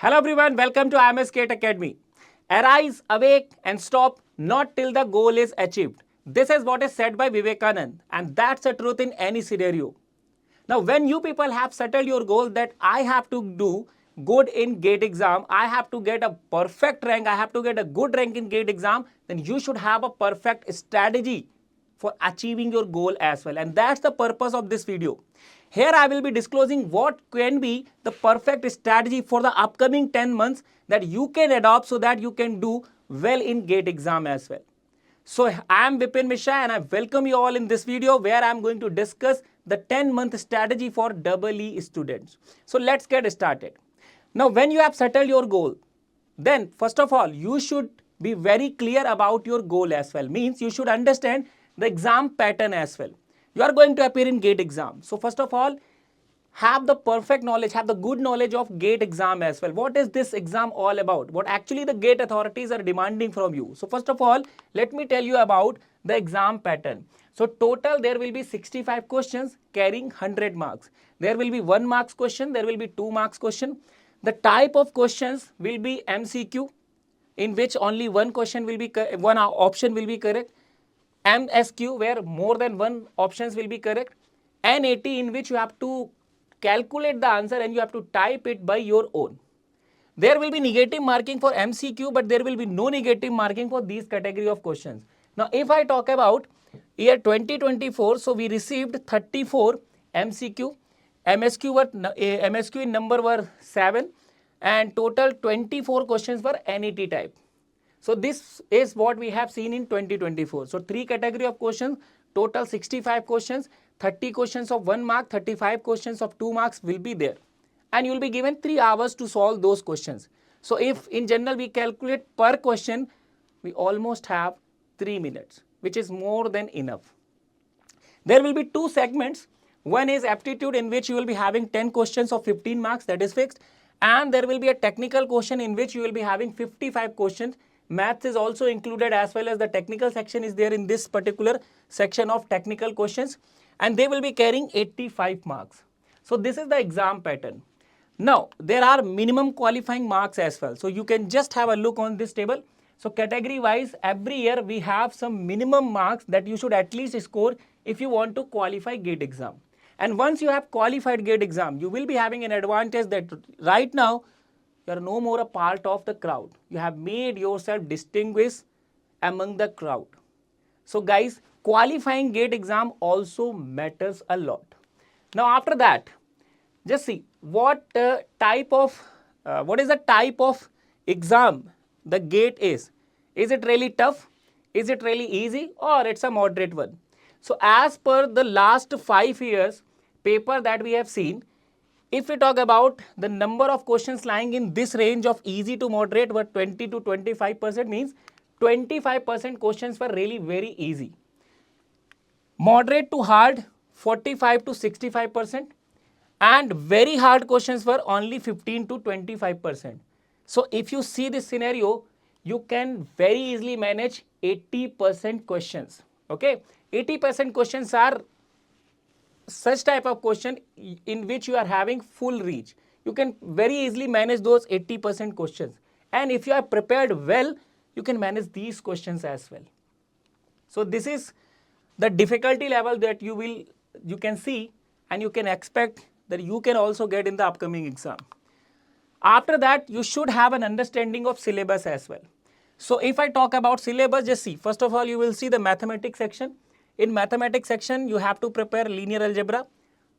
Hello everyone, welcome to IMS Gate Academy. Arise, awake and stop not till the goal is achieved. This is what is said by Vivekanand and that's the truth in any scenario. Now when you people have settled your goal that I have to do good in GATE exam, I have to get a perfect rank, I have to get a good rank in GATE exam, then you should have a perfect strategy for achieving your goal as well. And that's the purpose of this video. Here I will be disclosing what can be the perfect strategy for the upcoming 10 months that you can adopt so that you can do well in GATE exam as well. So I am Vipin Mishra and I welcome you all in this video where I am going to discuss the 10-month strategy for EE students. So let's get started. Now when you have settled your goal, then first of all you should be very clear about your goal as well. Means you should understand the exam pattern as well. You are going to appear in GATE exam. So first of all, have the perfect knowledge, have the good knowledge of GATE exam as well. What is this exam all about? What actually the GATE authorities are demanding from you? So first of all, let me tell you about the exam pattern. So total there will be 65 questions carrying 100 marks. There will be 1 marks question, there will be 2 marks question. The type of questions will be MCQ, in which only one question will be one option will be correct. MSQ where more than one options will be correct. NAT in which you have to calculate the answer and you have to type it by your own. There will be negative marking for MCQ, but there will be no negative marking for these category of questions. Now if I talk about year 2024, so we received 34 MCQ, MSQ in number were 7 and total 24 questions were NET type. So this is what we have seen in 2024. So 3 category of questions, total 65 questions, 30 questions of 1 mark, 35 questions of 2 marks will be there. And you will be given 3 hours to solve those questions. So if in general we calculate per question, we almost have 3 minutes, which is more than enough. There will be 2 segments. One is aptitude in which you will be having 10 questions of 15 marks, that is fixed. And there will be a technical question in which you will be having 55 questions. Maths is also included as well as the technical section is there in this particular section of technical questions. And they will be carrying 85 marks. So this is the exam pattern. Now there are minimum qualifying marks as well. So you can just have a look on this table. So category wise every year we have some minimum marks that you should at least score if you want to qualify GATE exam. And once you have qualified GATE exam, you will be having an advantage that right now you are no more a part of the crowd. You have made yourself distinguished among the crowd. So guys, qualifying GATE exam also matters a lot. Now after that, just see what is the type of exam the GATE is. Is it really tough? Is it really easy? Or it's a moderate one? So as per the last 5 years paper that we have seen, if we talk about the number of questions lying in this range of easy to moderate were 20 to 25%, means 25% questions were really very easy. Moderate to hard 45 to 65%. And very hard questions were only 15 to 25%. So if you see this scenario, you can very easily manage 80% questions. Okay, 80% questions are such type of question in which you are having full reach. You can very easily manage those 80% questions. And if you are prepared well, you can manage these questions as well. So this is the difficulty level that you can see and you can expect that you can also get in the upcoming exam. After that, you should have an understanding of syllabus as well. So if I talk about syllabus, just see, first of all, you will see the mathematics section. In mathematics section, you have to prepare linear algebra,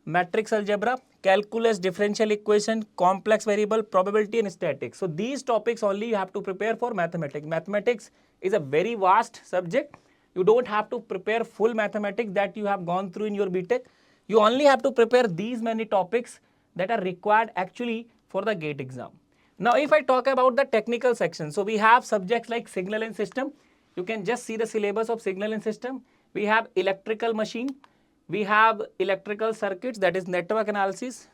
matrix algebra, calculus, differential equation, complex variable, probability and statistics. So these topics only you have to prepare for mathematics. Mathematics is a very vast subject. You don't have to prepare full mathematics that you have gone through in your BTech. You only have to prepare these many topics that are required actually for the GATE exam. Now if I talk about the technical section, so we have subjects like signal and system. You can just see the syllabus of signal and system. We have electrical machine. We have electrical circuits, that is network analysis.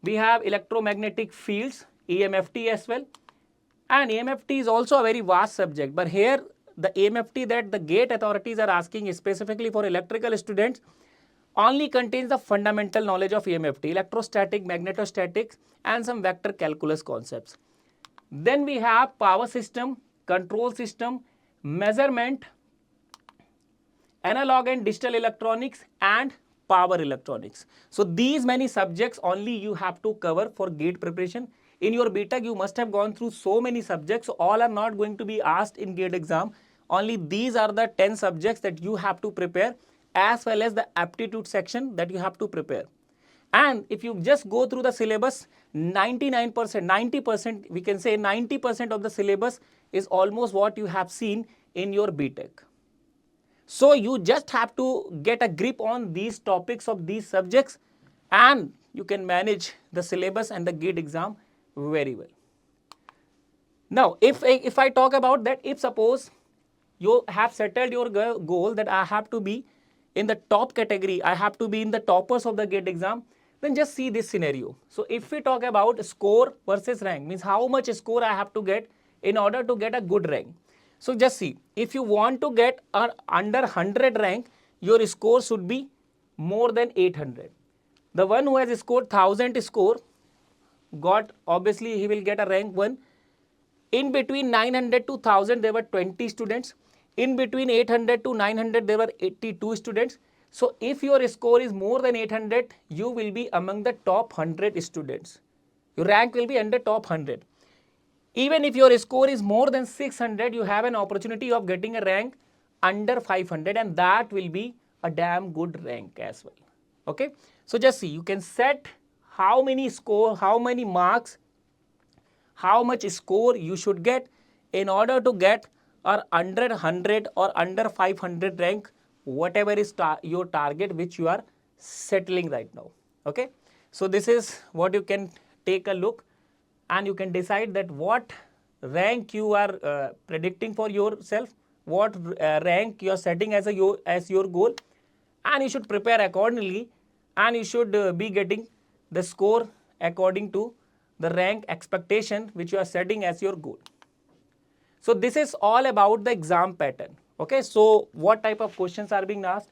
We have electromagnetic fields, EMFT as well. And EMFT is also a very vast subject, but here the EMFT that the GATE authorities are asking specifically for electrical students only contains the fundamental knowledge of EMFT, electrostatic, magnetostatics, and some vector calculus concepts. Then we have power system, control system, measurement, analog and digital electronics, and power electronics. So these many subjects only you have to cover for GATE preparation. In your BTech, you must have gone through so many subjects, so all are not going to be asked in GATE exam. Only these are the 10 subjects that you have to prepare, as well as the aptitude section that you have to prepare. And if you just go through the syllabus, 99%, 90%, we can say 90% of the syllabus is almost what you have seen in your BTech. So you just have to get a grip on these topics of these subjects, and you can manage the syllabus and the GATE exam very well. Now, if I talk about that, if suppose you have settled your goal that I have to be in the top category, I have to be in the toppers of the GATE exam, then just see this scenario. So if we talk about score versus rank, means how much score I have to get in order to get a good rank. So just see, if you want to get an under 100 rank, your score should be more than 800. The one who has scored 1000 score got, obviously he will get a rank 1. In between 900 to 1000 there were 20 students. In between 800 to 900 there were 82 students. So if your score is more than 800, you will be among the top 100 students. Your rank will be under top 100. Even if your score is more than 600, you have an opportunity of getting a rank under 500, and that will be a damn good rank as well. Okay. So just see, you can set how many score, how many marks, how much score you should get in order to get or under 100 or under 500 rank, whatever is your target which you are settling right now. Okay. So this is what you can take a look, and you can decide that what rank you are predicting for yourself, what rank you are setting as your goal, and you should prepare accordingly, and you should be getting the score according to the rank expectation which you are setting as your goal. So this is all about the exam pattern. Okay, so what type of questions are being asked?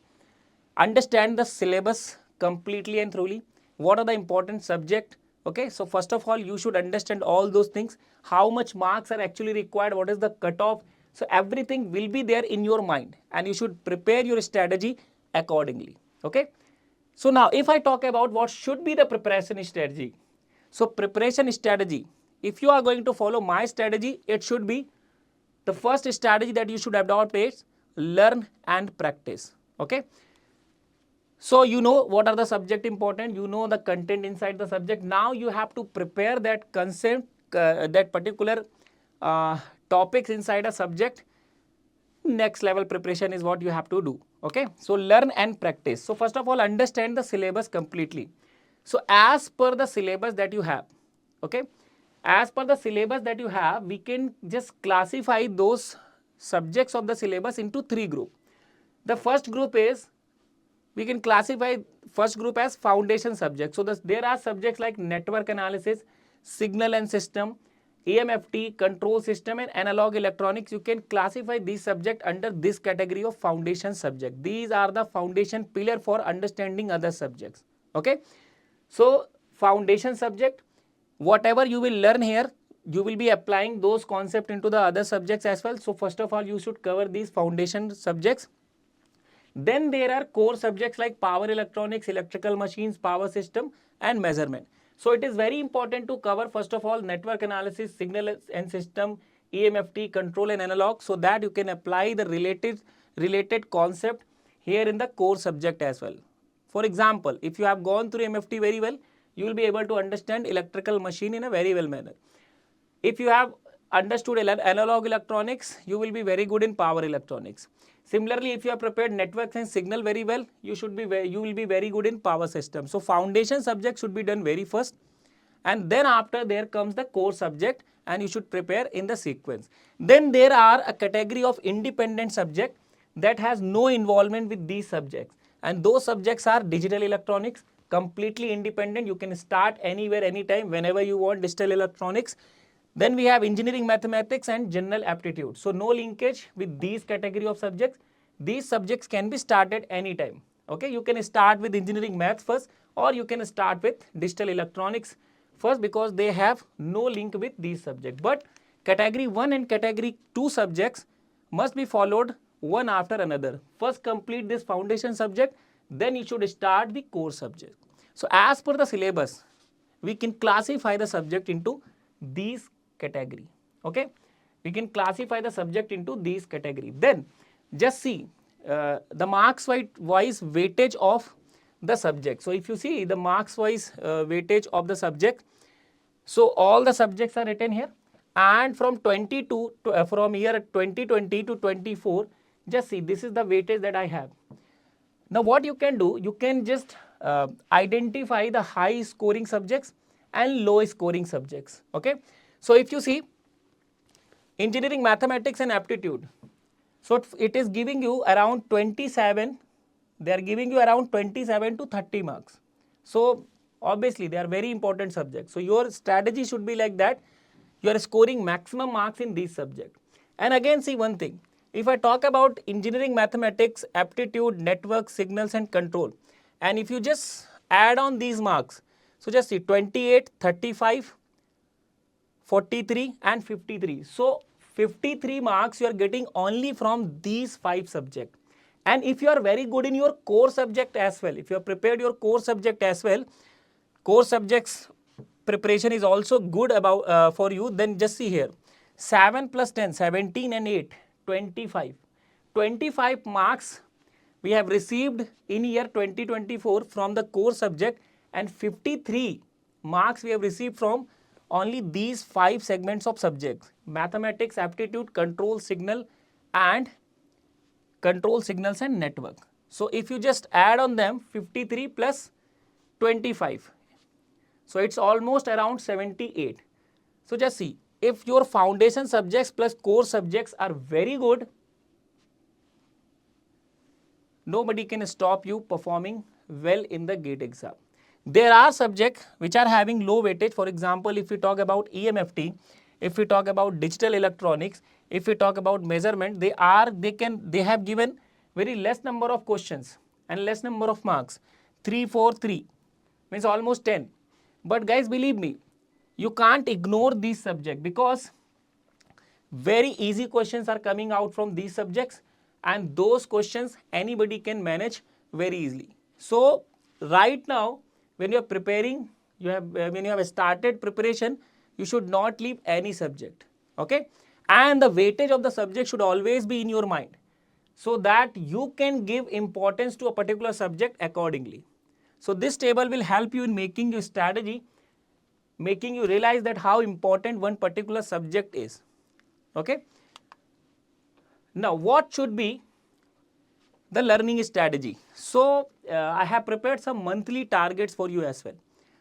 Understand the syllabus completely and thoroughly. What are the important subject? Okay, so first of all, you should understand all those things. How much marks are actually required? What is the cutoff? So everything will be there in your mind, and you should prepare your strategy accordingly. Okay. So now, if I talk about what should be the preparation strategy. So preparation strategy, if you are going to follow my strategy, it should be the first strategy that you should adopt is learn and practice. Okay. So you know what are the subject important, you know the content inside the subject. Now you have to prepare that concept, that particular topics inside a subject. Next level preparation is what you have to do. Okay. So learn and practice. So first of all, understand the syllabus completely. So as per the syllabus that you have, okay, as per the syllabus that you have, we can just classify those subjects of the syllabus into 3 groups. The first group is, we can classify first group as foundation subjects. So there are subjects like network analysis, signal and system, EMFT, control system, and analog electronics. You can classify these subjects under this category of foundation subject. These are the foundation pillar for understanding other subjects. Okay. So foundation subject, whatever you will learn here, you will be applying those concepts into the other subjects as well. So first of all, you should cover these foundation subjects. Then there are core subjects like power electronics, electrical machines, power system, and measurement. So it is very important to cover first of all network analysis, signal and system, EMFT, control and analog, so that you can apply the related concept here in the core subject as well. For example, if you have gone through EMFT very well, you will be able to understand electrical machine in a very well manner. If you have understood analog electronics, you will be very good in power electronics. Similarly, if you have prepared networks and signal very well, you will be very good in power system. So foundation subject should be done very first, and then after there comes the core subject, and you should prepare in the sequence. Then there are a category of independent subject that has no involvement with these subjects, and those subjects are digital electronics, completely independent. You can start anywhere, anytime, whenever you want digital electronics. Then we have engineering mathematics and general aptitude. So no linkage with these category of subjects. These subjects can be started anytime. Okay, you can start with engineering maths first, or you can start with digital electronics first, because they have no link with these subjects. But category 1 and category 2 subjects must be followed one after another. First complete this foundation subject, then you should start the core subject. So as per the syllabus, we can classify the subject into these category. Okay, we can classify the subject into these category. Then just see the marks wise weightage of the subject. So if you see the marks wise weightage of the subject, so all the subjects are written here, and from 22 to from year 2020 to 24, just see this is the weightage that I have. Now what you can do, you can just identify the high scoring subjects and low scoring subjects. Okay, so if you see engineering mathematics and aptitude, so it is giving you around 27, they are giving you around 27 to 30 marks. So obviously they are very important subjects. So your strategy should be like that, you are scoring maximum marks in these subjects. And again see one thing, if I talk about engineering mathematics, aptitude, network, signals and control, and if you just add on these marks, so just see 28, 35, 43 and 53. So 53 marks you are getting only from these 5 subjects. And if you are very good in your core subject as well, if you have prepared your core subject as well, core subjects preparation is also good about for you, then just see here 7 plus 10, 17 and 8, 25. 25 marks we have received in year 2024 from the core subject, and 53 marks we have received from only these 5 segments of subjects: mathematics, aptitude, control, signals and network. So if you just add on them 53 plus 25, so it's almost around 78. So just see, if your foundation subjects plus core subjects are very good, nobody can stop you performing well in the GATE exam. There are subjects which are having low weightage. For example, if we talk about EMFT, if we talk about digital electronics, if we talk about measurement, they have given very less number of questions and less number of marks. 3, 4, 3 means almost 10. But guys, believe me, you can't ignore these subjects, because very easy questions are coming out from these subjects, and those questions anybody can manage very easily. So right now, when you are preparing, when you have started preparation, you should not leave any subject. Okay, and the weightage of the subject should always be in your mind, so that you can give importance to a particular subject accordingly. So this table will help you in making your strategy, making you realize that how important one particular subject is. Okay, now what should be the learning strategy? So I have prepared some monthly targets for you as well.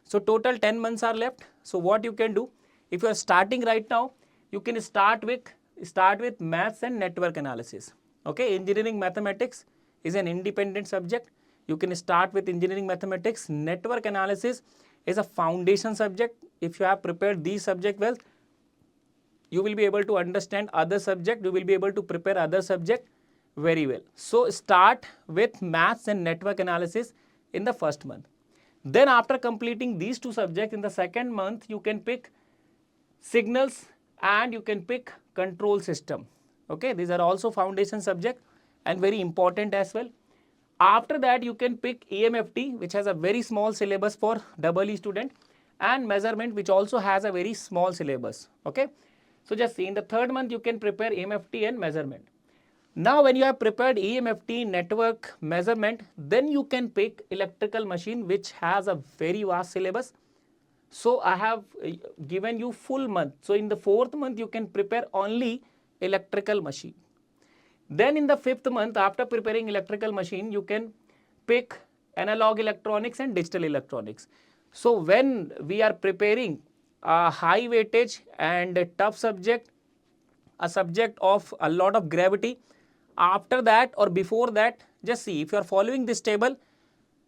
So total 10 months are left. So what you can do, if you are starting right now, you can start with maths and network analysis. Okay, engineering mathematics is an independent subject. You can start with engineering mathematics. Network analysis is a foundation subject. If you have prepared these subjects well, you will be able to understand other subject, you will be able to prepare other subject very well. So start with maths and network analysis in the first month. Then after completing these 2 subjects, in the second month, you can pick signals and you can pick control system. Okay, these are also foundation subject and very important as well. After that, you can pick EMFT, which has a very small syllabus for EE student, and measurement, which also has a very small syllabus. Okay, so just see, in the third month you can prepare EMFT and measurement. Now when you have prepared EMFT, network, measurement, then you can pick electrical machine, which has a very vast syllabus. So I have given you full month. So in the 4th month you can prepare only electrical machine. Then in the 5th month, after preparing electrical machine, you can pick analog electronics and digital electronics. So when we are preparing a high weightage and a tough subject, a subject of a lot of gravity, after that or before that, just see, if you are following this table,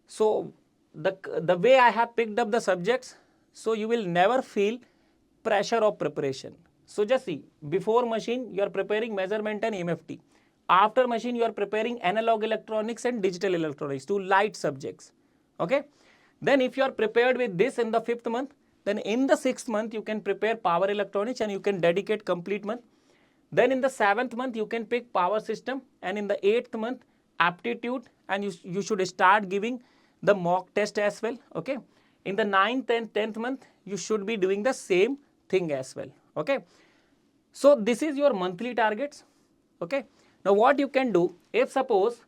so the way I have picked up the subjects, so you will never feel pressure of preparation. So just see, before machine you are preparing measurement and EMFT. After machine, you are preparing analog electronics and digital electronics, two light subjects. Okay. Then if you are prepared with this in the 5th month, then in the 6th month, you can prepare power electronics and you can dedicate complete month. Then in the 7th month, you can pick power system, and in the 8th month, aptitude, and you should start giving the mock test as well. Okay. In the 9th and 10th month, you should be doing the same thing as well. Okay. So this is your monthly targets. Okay. Now what you can do, if suppose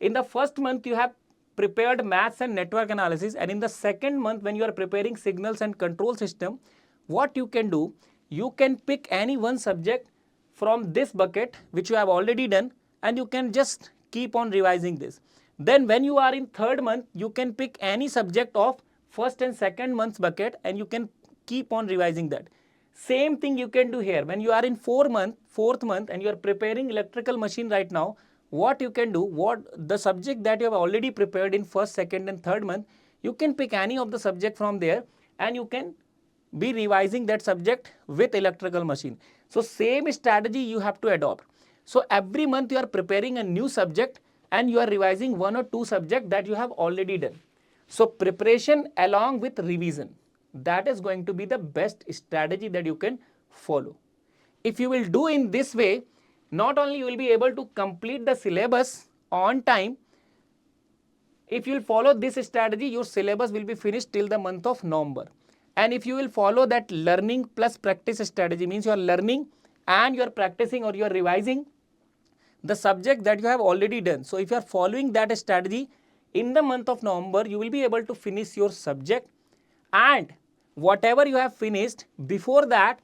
in the first month you have prepared maths and network analysis, and in the second month when you are preparing signals and control system, what you can do, you can pick any one subject from this bucket which you have already done, and you can just keep on revising this. Then when you are in third month, you can pick any subject of first and second month's bucket, and you can keep on revising that. Same thing you can do here. When you are in fourth month and you are preparing electrical machine right now, what you can do, what the subject that you have already prepared in first, second and third month, you can pick any of the subject from there, and you can be revising that subject with electrical machine. So same strategy you have to adopt. So every month you are preparing a new subject and you are revising one or two subjects that you have already done. So preparation along with revision, that is going to be the best strategy that you can follow. If you will do in this way, not only you will be able to complete the syllabus on time, if you will follow this strategy, your syllabus will be finished till the month of November. And if you will follow that learning plus practice strategy, means you are learning and you are practicing or you are revising the subject that you have already done. So if you are following that strategy, in the month of November, you will be able to finish your subject, and whatever you have finished before that,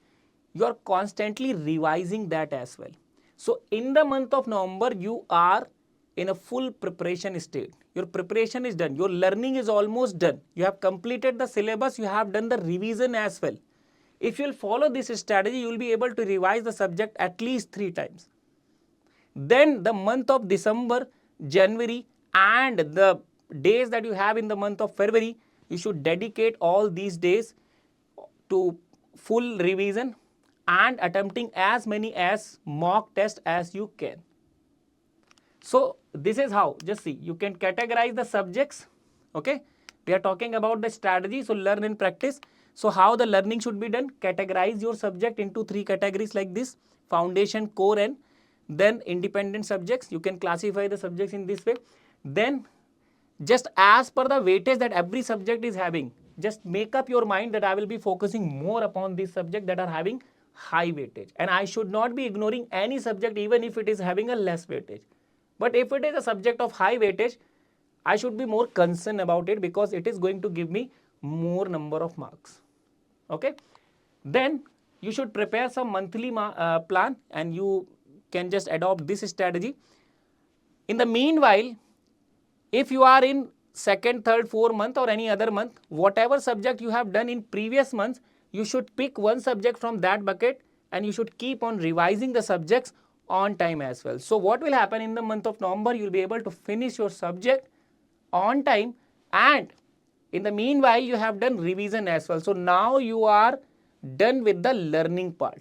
you are constantly revising that as well. So in the month of November, you are in a full preparation state. Your preparation is done. Your learning is almost done. You have completed the syllabus. You have done the revision as well. If you will follow this strategy, you will be able to revise the subject at least 3 times. Then the month of December, January and the days that you have in the month of February, you should dedicate all these days to full revision and attempting as many as mock tests as you can. So this is how, just see, you can categorize the subjects. Okay, we are talking about the strategy, so learn and practice. So how the learning should be done, categorize your subject into 3 categories like this: foundation, core and then independent subjects. You can classify the subjects in this way. Then just as per the weightage that every subject is having, just make up your mind that I will be focusing more upon these subjects that are having high weightage, and I should not be ignoring any subject even if it is having a less weightage. But if it is a subject of high weightage, I should be more concerned about it because it is going to give me more number of marks. Okay. Then you should prepare some monthly plan, and you can just adopt this strategy. In the meanwhile, if you are in second, third, fourth month or any other month, whatever subject you have done in previous months, you should pick one subject from that bucket and you should keep on revising the subjects on time as well. So what will happen in the month of November, you will be able to finish your subject on time, and in the meanwhile you have done revision as well. So now you are done with the learning part.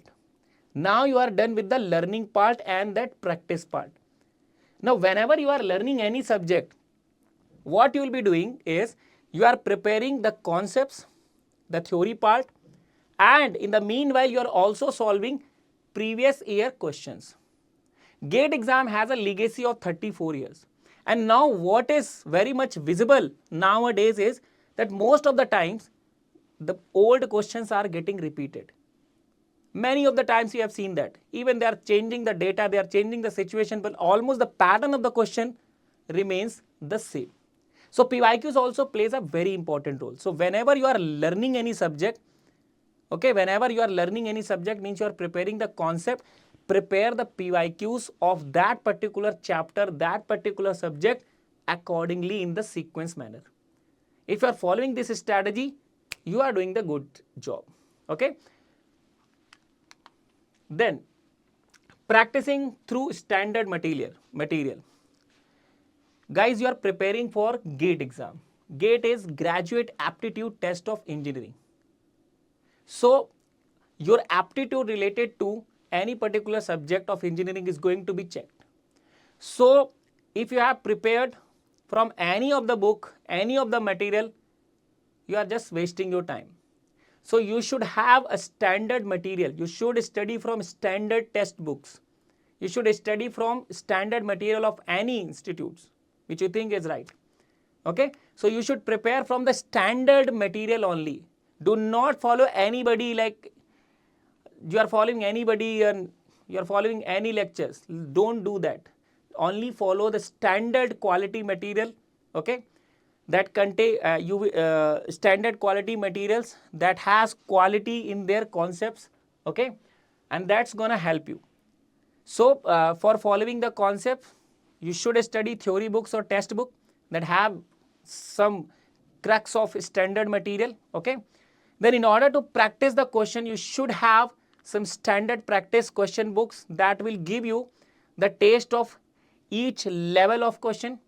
Now you are done with the learning part and that practice part. Now whenever you are learning any subject, what you will be doing is you are preparing the concepts, the theory part, and in the meanwhile you are also solving previous year questions. GATE exam has a legacy of 34 years. And now what is very much visible nowadays is that most of the times the old questions are getting repeated. Many of the times you have seen that. Even they are changing the data, they are changing the situation, but almost the pattern of the question remains the same. So PYQs also plays a very important role. So whenever you are learning any subject, okay, whenever you are learning any subject, means you are preparing the concept, prepare the PYQs of that particular chapter, that particular subject accordingly in the sequence manner. If you are following this strategy, you are doing the good job. Okay. Then practicing through standard material. Guys, you are preparing for GATE exam. GATE is Graduate Aptitude Test of Engineering. So your aptitude related to any particular subject of engineering is going to be checked. So if you have prepared from any of the book, any of the material, you are just wasting your time. So you should have a standard material. You should study from standard test books. You should study from standard material of any institutes which you think is right. Okay, so you should prepare from the standard material only. Do not follow anybody, like you are following anybody and you are following any lectures. Don't do that. Only follow the standard quality material. Okay, that contain standard quality materials that has quality in their concepts. Okay, and that's gonna help you. So for following the concept, you should study theory books or test book that have some crux of standard material. Okay, then in order to practice the question, you should have some standard practice question books that will give you the taste of each level of question,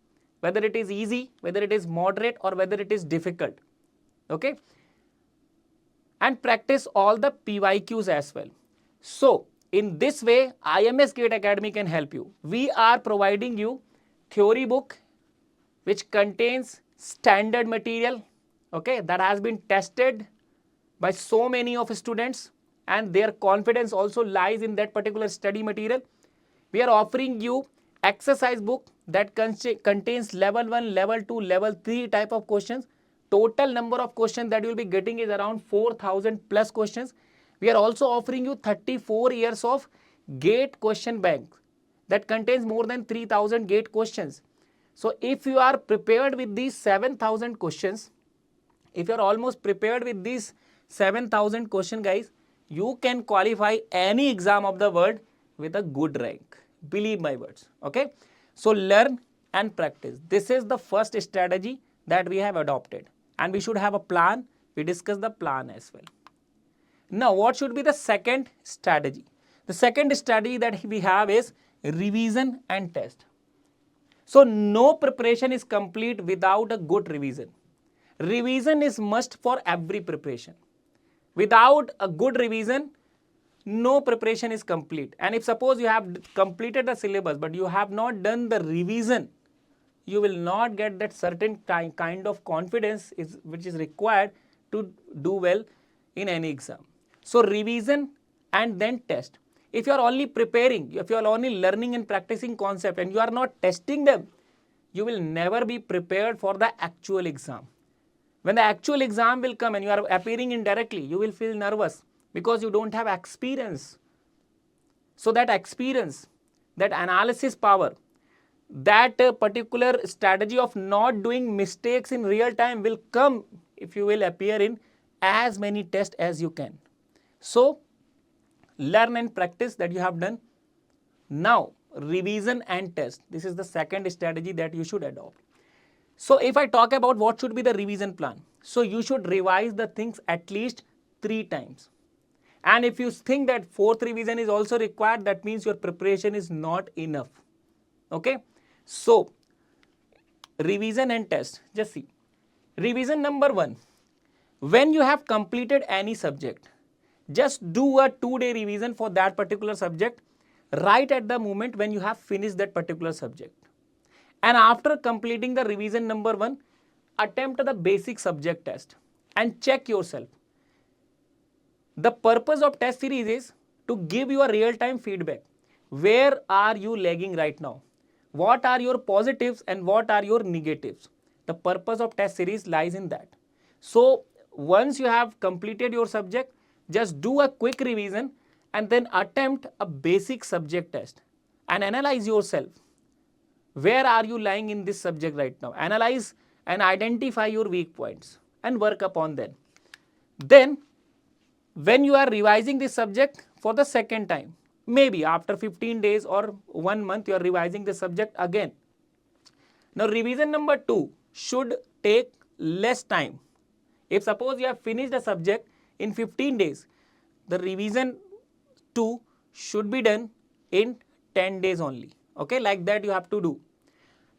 whether it is easy, whether it is moderate, or whether it is difficult. Okay, and practice all the PYQs as well. So in this way, IMS GATE Academy can help you. We are providing you theory book which contains standard material, okay, that has been tested by so many of students and their confidence also lies in that particular study material. We are offering you exercise book that contains level 1, level 2, level 3 type of questions. Total number of questions that you will be getting is around 4,000 plus questions. We are also offering you 34 years of GATE question bank that contains more than 3,000 GATE questions. So if you are prepared with these 7,000 questions, if you are almost prepared with these 7,000 question, guys, you can qualify any exam of the world with a good rank. Believe my words. Okay, so learn and practice. This is the first strategy that we have adopted, and we should have a plan. We discuss the plan as well. Now what should be the second strategy? The second strategy that we have is revision and test. So no preparation is complete without a good revision. Revision is must for every preparation. Without a good revision, no preparation is complete. And if suppose you have completed the syllabus but you have not done the revision, you will not get that certain kind of confidence which is required to do well in any exam. So revision and then test. If you are only preparing, if you are only learning and practicing concept and you are not testing them, you will never be prepared for the actual exam. When the actual exam will come and you are appearing indirectly, you will feel nervous because you don't have experience. So that experience, that analysis power, that particular strategy of not doing mistakes in real time will come if you will appear in as many tests as you can. So learn and practice that you have done. Now revision and test. This is the second strategy that you should adopt. So if I talk about what should be the revision plan, so you should revise the things at least 3 times. And if you think that 4th revision is also required, that means your preparation is not enough. Okay. So revision and test. Just see. Revision number 1. When you have completed any subject, just do a 2-day revision for that particular subject right at the moment when you have finished that particular subject. And after completing the revision number 1, attempt the basic subject test and check yourself. The purpose of test series is to give you a real-time feedback. Where are you lagging right now? What are your positives and what are your negatives? The purpose of test series lies in that. So once you have completed your subject, just do a quick revision and then attempt a basic subject test and analyze yourself. Where are you lying in this subject right now? Analyze and identify your weak points and work upon them. Then when you are revising this subject for the second time, maybe after 15 days or 1 month, you are revising the subject again. Now revision number 2 should take less time. If suppose you have finished the subject in 15 days, the revision 2 should be done in 10 days only. Okay, like that you have to do.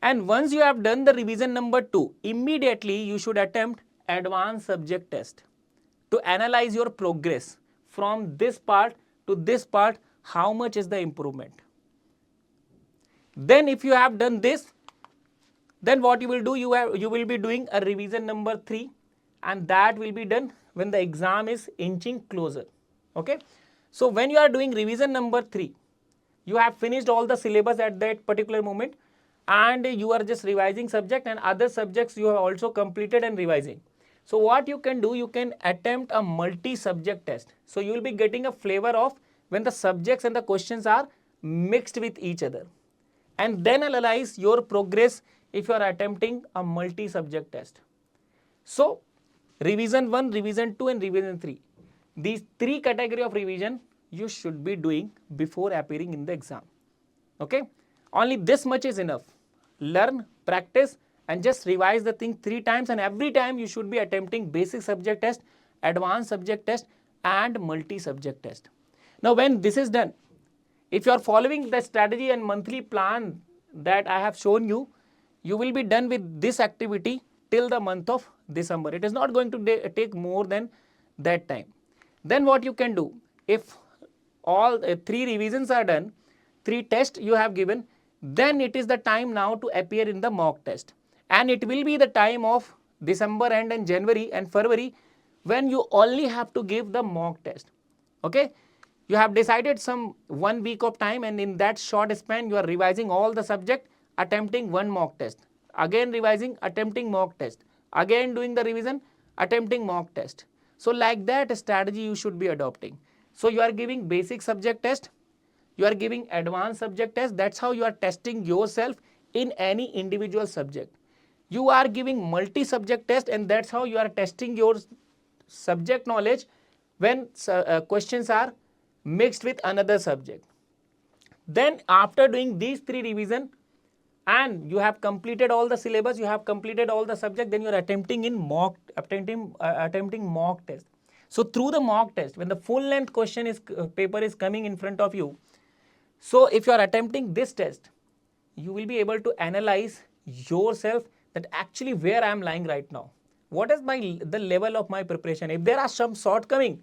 And once you have done the revision number 2, immediately you should attempt advanced subject test to analyze your progress from this part to this part, how much is the improvement. Then if you have done this, then what you will do, you will be doing a revision number 3, and that will be done when the exam is inching closer. Okay, so when you are doing revision number 3, you have finished all the syllabus at that particular moment, and you are just revising subject, and other subjects you have also completed and revising. So what you can do, you can attempt a multi-subject test. So you will be getting a flavor of when the subjects and the questions are mixed with each other, and then analyze your progress if you are attempting a multi-subject test. So revision 1, revision 2 and revision 3, these 3 category of revision you should be doing before appearing in the exam. Okay, only this much is enough. Learn, practice and just revise the thing 3 times, and every time you should be attempting basic subject test, advanced subject test and multi-subject test. Now when this is done, if you are following the strategy and monthly plan that I have shown you, you will be done with this activity till the month of December. It is not going to take more than that time. Then what you can do, if all 3 revisions are done, 3 tests you have given, then it is the time now to appear in the mock test. And it will be the time of December end and January and February when you only have to give the mock test. Okay, you have decided some 1 week of time, and in that short span you are revising all the subject, attempting 1 mock test, again revising, attempting mock test, again doing the revision, attempting mock test. So like that strategy you should be adopting. So you are giving basic subject test, you are giving advanced subject test, that's how you are testing yourself in any individual subject. You are giving multi-subject test, and that's how you are testing your subject knowledge when questions are mixed with another subject. Then after doing these 3 revision and you have completed all the syllabus, you have completed all the subject, then you are attempting mock test. So through the mock test, when the full length question is paper is coming in front of you, so if you are attempting this test, you will be able to analyze yourself that actually where I am lying right now. What is the level of my preparation? If there are some shortcoming,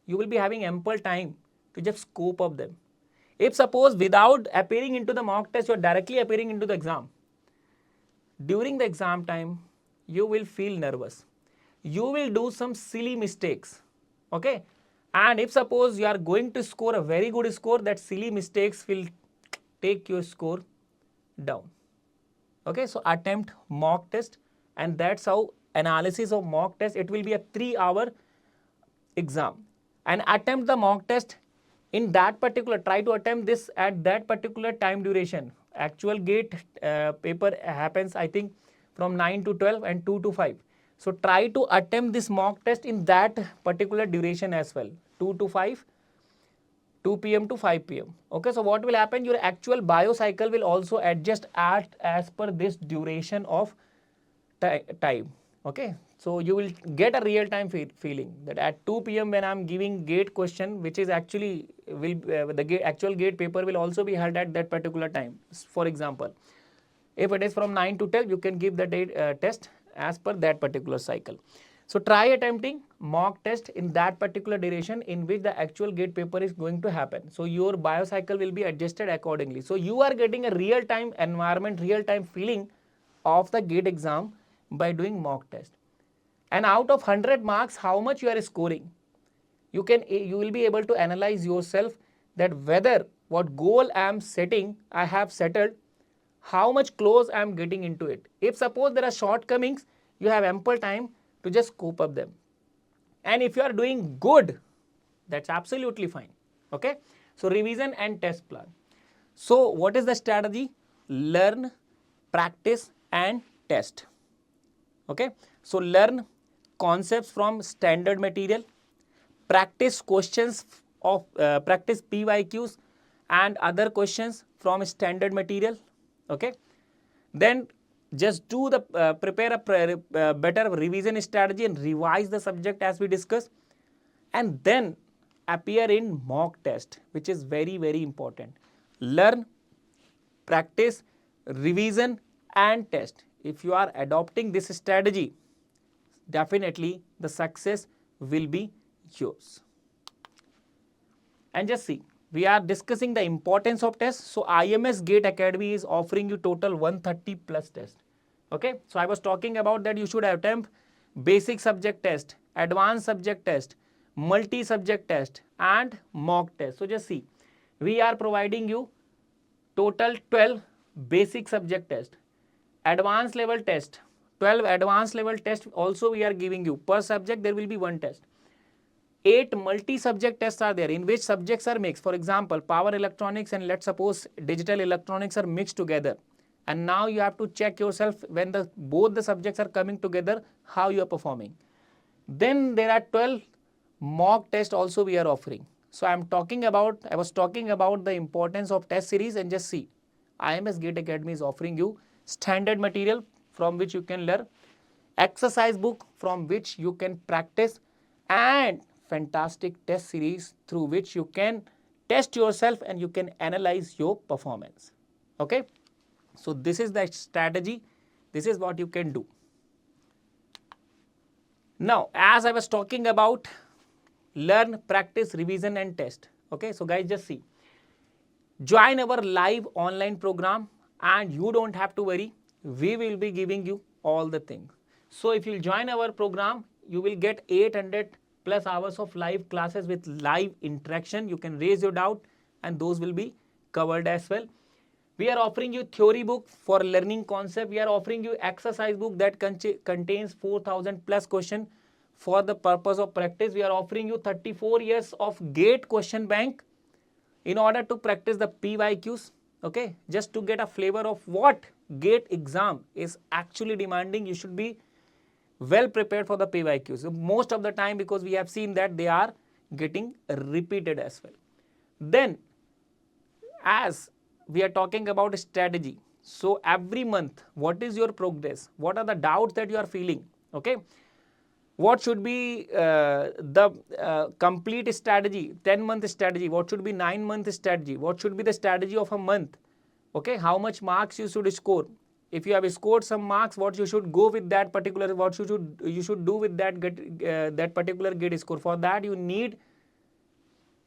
you will be having ample time to just scope up them. If suppose without appearing into the mock test, you are directly appearing into the exam, during the exam time, you will feel nervous. You will do some silly mistakes. Okay, and if suppose you are going to score a very good score, that silly mistakes will take your score down. Okay, so attempt mock test, and that's how analysis of mock test. It will be a 3-hour exam, and attempt the mock test in that particular, try to attempt this at that particular time duration. Actual gate paper happens I think from 9 to 12 and 2 to 5. So try to attempt this mock test in that particular duration as well, 2 to 5, 2 p.m. to 5 p.m. Okay, so what will happen, your actual bio cycle will also adjust as per this duration of time. Okay, so you will get a real time feeling that at 2 p.m. when I am giving gate question, which is actually will the actual gate paper will also be held at that particular time. For example, if it is from 9 to 12, you can give the test as per that particular cycle. So try attempting mock test in that particular duration in which the actual gate paper is going to happen. So your bio cycle will be adjusted accordingly. So you are getting a real time environment, real time feeling of the gate exam by doing mock test. And out of 100 marks, how much you are scoring, you will be able to analyze yourself that whether what goal I am setting, I have settled, how much close I am getting into it. If suppose there are shortcomings, you have ample time to just scope up them. And if you are doing good, that's absolutely fine. Okay, so revision and test plan. So what is the strategy? Learn, practice and test. Okay, so learn concepts from standard material, practice questions of practice PYQs and other questions from standard material. Okay, then just do the prepare a better revision strategy and revise the subject as we discussed, and then appear in mock test, which is very, very important. Learn, practice, revision and test. If you are adopting this strategy, definitely the success will be yours. And just see, we are discussing the importance of tests. So IMS GATE Academy is offering you total 130 plus tests. Okay, so I was talking about that you should attempt basic subject test, advanced subject test, multi subject test and mock test. So just see, we are providing you total 12 basic subject test, advanced level test, 12 advanced level test also we are giving you. Per subject there will be one test. 8 multi-subject tests are there in which subjects are mixed. For example, power electronics and let's suppose digital electronics are mixed together. And now you have to check yourself when both the subjects are coming together, how you are performing. Then there are 12 mock tests also we are offering. So I was talking about the importance of test series, and just see, IMS GATE Academy is offering you standard material from which you can learn, exercise book from which you can practice, and fantastic test series through which you can test yourself and you can analyze your performance. Okay, so this is the strategy, this is what you can do. Now, as I was talking about learn, practice, revision and test. Okay, so guys, just see, join our live online program and you don't have to worry, we will be giving you all the things. So if you join our program, you will get 800 plus hours of live classes with live interaction. You can raise your doubt and those will be covered as well. We are offering you theory book for learning concept. We are offering you exercise book that contains 4,000 plus question for the purpose of practice. We are offering you 34 years of GATE question bank in order to practice the PYQs. Okay, just to get a flavor of what GATE exam is actually demanding, you should be well prepared for the PYQs. Most of the time, because we have seen that they are getting repeated as well. Then, as we are talking about strategy, so every month, what is your progress? What are the doubts that you are feeling? Okay, what should be the complete strategy, 10-month strategy? What should be 9-month strategy? What should be the strategy of a month? Okay, how much marks you should score? If you have scored some marks, what you should go with that particular, what you should do with that that particular GATE score. For that you need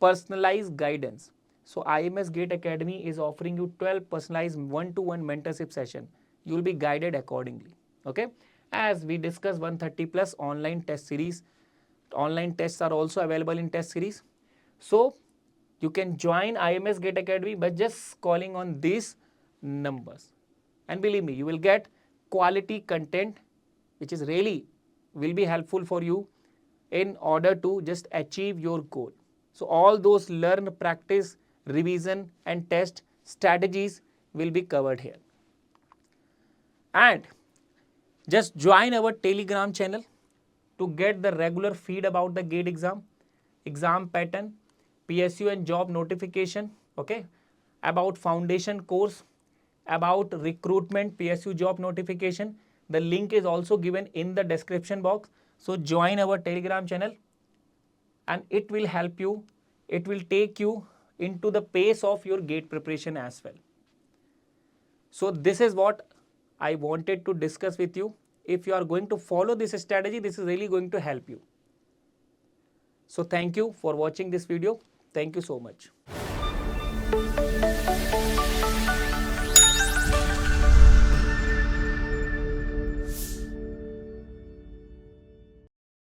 personalized guidance. So IMS GATE Academy is offering you 12 personalized one-to-one mentorship session. You will be guided accordingly. Okay, as we discussed 130 plus online test series. Online tests are also available in test series. So you can join IMS GATE Academy by just calling on these numbers. And believe me, you will get quality content which is really will be helpful for you in order to just achieve your goal. So all those learn, practice, revision and test strategies will be covered here. And just join our Telegram channel to get the regular feed about the GATE exam, exam pattern, PSU and job notification, okay, about foundation course, about recruitment, PSU job notification. The link is also given in the description box. So join our Telegram channel and it will help you, it will take you into the pace of your GATE preparation as well. So this is what I wanted to discuss with you. If you are going to follow this strategy, this is really going to help you. So thank you for watching this video. Thank you so much.